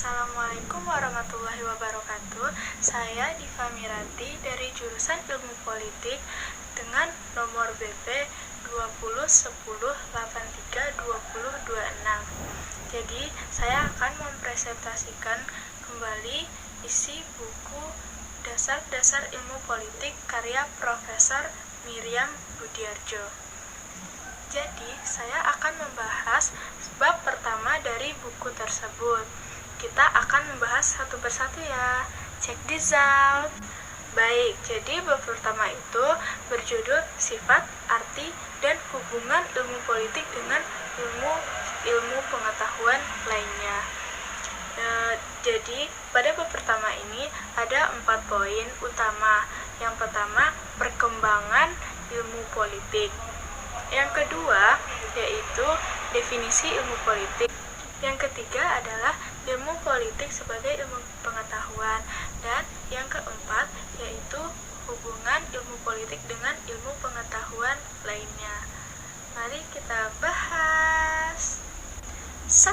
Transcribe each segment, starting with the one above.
Assalamualaikum warahmatullahi wabarakatuh. Saya Diva Miranti dari jurusan Ilmu Politik dengan nomor BP 2010832026. Jadi, saya akan mempresentasikan kembali isi buku Dasar-Dasar Ilmu Politik karya Profesor Miriam Budiarjo. Jadi, saya akan membahas bab pertama dari buku tersebut. Kita akan membahas satu persatu ya. Check this out. Baik, jadi bab pertama itu berjudul Sifat, Arti, dan Hubungan Ilmu Politik dengan ilmu pengetahuan lainnya. Jadi, pada bab pertama ini ada 4 poin utama. Yang pertama, perkembangan ilmu politik. Yang kedua, yaitu definisi ilmu politik. Yang ketiga adalah ilmu politik sebagai ilmu pengetahuan. Dan yang keempat, yaitu hubungan ilmu politik dengan ilmu pengetahuan lainnya. Mari kita bahas. 1.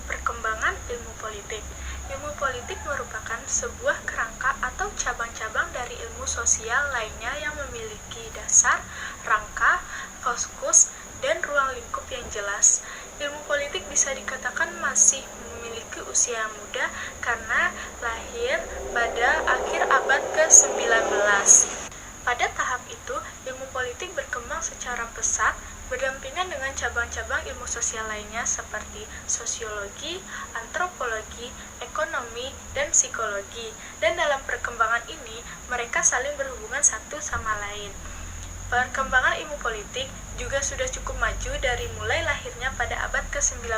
Perkembangan ilmu politik. Ilmu politik merupakan sebuah kerangka atau cabang-cabang dari ilmu sosial lainnya yang memiliki dasar, rangka, fokus, dan ruang lingkup yang jelas. Ilmu politik bisa dikatakan masih memiliki usia yang muda karena lahir pada akhir abad ke-19. Pada tahap itu, ilmu politik berkembang secara pesat, berdampingan dengan cabang-cabang ilmu sosial lainnya seperti sosiologi, antropologi, ekonomi, dan psikologi. Dan dalam perkembangan ini, mereka saling berhubungan satu sama lain. Perkembangan ilmu politik juga sudah cukup maju dari mulai lahirnya pada abad ke-19.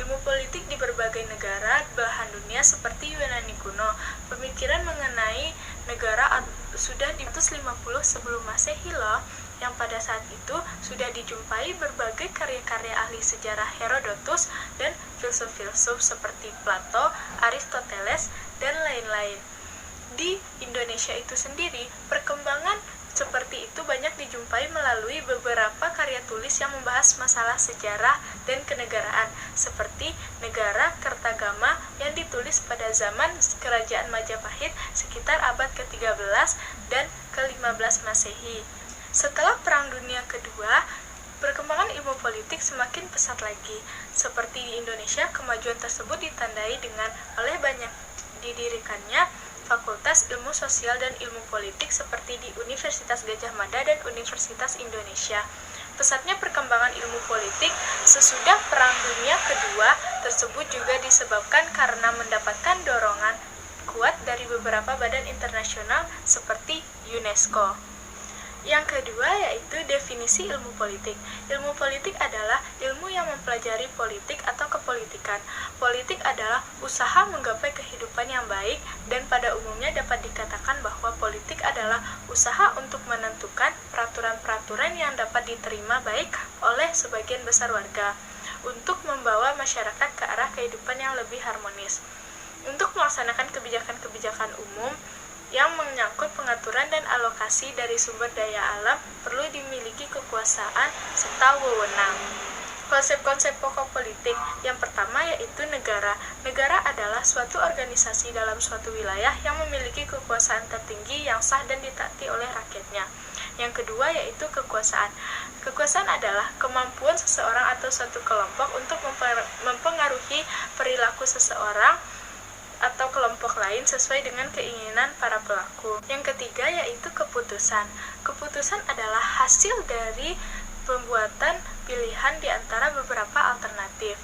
Ilmu politik di berbagai negara belahan dunia seperti Yunani kuno. Pemikiran mengenai negara sudah di 150 sebelum Masehi loh, yang pada saat itu sudah dijumpai berbagai karya-karya ahli sejarah Herodotus dan filsuf-filsuf seperti Plato, Aristoteles, dan lain-lain. Di Indonesia itu sendiri, perkembangan seperti itu banyak dijumpai melalui beberapa karya tulis yang membahas masalah sejarah dan kenegaraan, seperti Negara Kertagama yang ditulis pada zaman Kerajaan Majapahit sekitar abad ke-13 dan ke-15 Masehi. Setelah Perang Dunia Kedua, perkembangan ilmu politik semakin pesat lagi. Seperti di Indonesia, kemajuan tersebut ditandai dengan oleh banyak didirikannya Fakultas Ilmu Sosial dan Ilmu Politik seperti di Universitas Gadjah Mada dan Universitas Indonesia. Pesatnya perkembangan ilmu politik sesudah Perang Dunia Kedua tersebut juga disebabkan karena mendapatkan dorongan kuat dari beberapa badan internasional seperti UNESCO. Yang kedua yaitu definisi ilmu politik. Ilmu politik adalah ilmu yang mempelajari politik atau kepolitikan. Politik adalah usaha menggapai kehidupan yang baik, dan pada umumnya dapat dikatakan bahwa politik adalah usaha untuk menentukan peraturan-peraturan yang dapat diterima baik oleh sebagian besar warga untuk membawa masyarakat ke arah kehidupan yang lebih harmonis. Untuk melaksanakan kebijakan-kebijakan umum yang menyangkut pengaturan dan alokasi dari sumber daya alam perlu dimiliki kekuasaan serta wewenang. Konsep-konsep pokok politik yang pertama yaitu negara. Negara adalah suatu organisasi dalam suatu wilayah yang memiliki kekuasaan tertinggi yang sah dan ditaati oleh rakyatnya. Yang kedua yaitu kekuasaan. Kekuasaan adalah kemampuan seseorang atau suatu kelompok untuk mempengaruhi perilaku seseorang atau kelompok lain sesuai dengan keinginan para pelaku. Yang ketiga yaitu keputusan. Keputusan adalah hasil dari pembuatan pilihan di antara beberapa alternatif.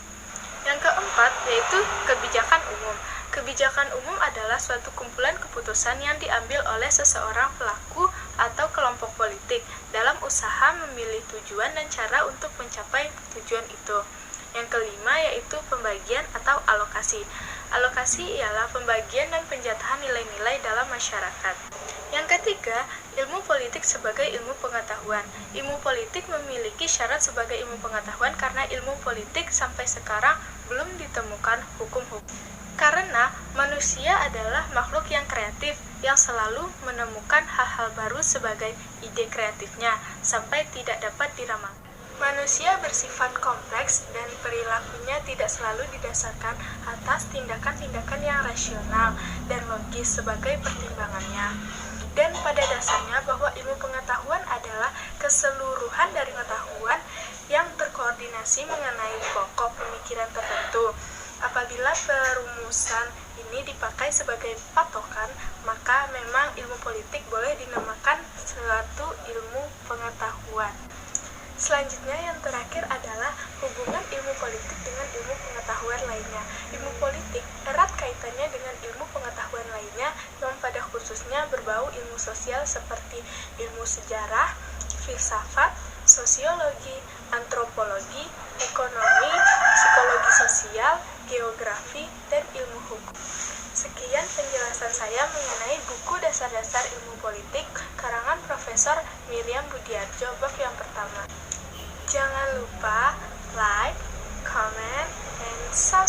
Yang keempat yaitu kebijakan umum. Kebijakan umum adalah suatu kumpulan keputusan yang diambil oleh seseorang pelaku atau kelompok politik dalam usaha memilih tujuan dan cara untuk mencapai tujuan itu. Yang kelima yaitu pembagian atau alokasi. Alokasi ialah pembagian dan penjatahan nilai-nilai dalam masyarakat. Yang ketiga, ilmu politik sebagai ilmu pengetahuan. Ilmu politik memiliki syarat sebagai ilmu pengetahuan karena ilmu politik sampai sekarang belum ditemukan hukum-hukum. Karena manusia adalah makhluk yang kreatif, yang selalu menemukan hal-hal baru sebagai ide kreatifnya, sampai tidak dapat diramalkan. Manusia bersifat kompleks dan perilakunya tidak selalu didasarkan atas tindakan-tindakan yang rasional dan logis sebagai pertimbangannya. Dan pada dasarnya bahwa ilmu pengetahuan adalah keseluruhan dari pengetahuan yang terkoordinasi mengenai pokok pemikiran tertentu. Apabila perumusan ini dipakai sebagai patokan, maka memang ilmu politik boleh dinamakan suatu ilmu pengetahuan. Selanjutnya yang terakhir adalah hubungan ilmu politik dengan ilmu pengetahuan lainnya. Ilmu politik erat kaitannya dengan ilmu pengetahuan lainnya yang pada khususnya berbau ilmu sosial seperti ilmu sejarah, filsafat, sosiologi, antropologi, ekonomi, psikologi sosial, geografi, dan ilmu hukum. Sekian penjelasan saya mengenai buku Dasar-Dasar Ilmu Politik karangan Profesor Miriam Budiarjo bab yang pertama. Jangan lupa like, comment, and subscribe.